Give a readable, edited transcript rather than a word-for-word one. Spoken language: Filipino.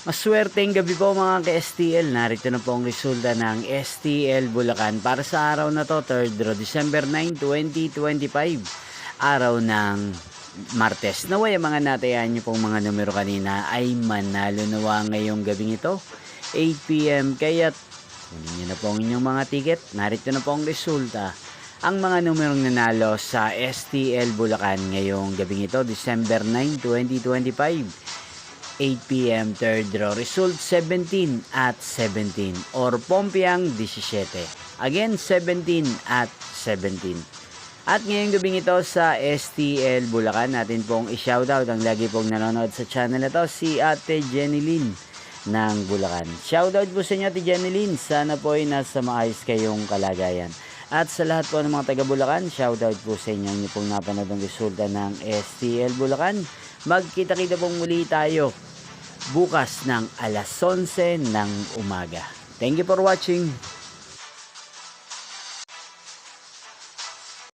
Maswerteng gabi po mga ka-STL. Narito na po ang resulta ng STL Bulacan para sa araw na to, 3rd December 9, 2025. Araw ng Martes. Naway ang mga natayaan nyo pong mga numero kanina ay manalo nawa ngayong gabing ito, 8 PM. Kaya't kunin nyo na po ang inyong mga ticket. Narito na po ang resulta. Ang mga numerong nanalo sa STL Bulacan ngayong gabing ito, December 9, 2025. 8 PM third draw. Result 17 at 17 or Pompiang 17. Again 17 at 17. At ngayong gabing ito sa STL Bulacan, natin pong i-shoutout ang lagi pong nanonood sa channel na to, si Ate Jenny Lynn ng Bulacan. Shoutout po sa inyo, Ate Jenny Lynn. Sana po ay nasa maayos kayong kalagayan. At sa lahat po ng mga taga Bulacan, shoutout po sa inyo. Inyo pong napanood ang resulta ng STL Bulacan. Magkita-kita pong muli tayo bukas ng alas 11 ng umaga. Thank you for watching.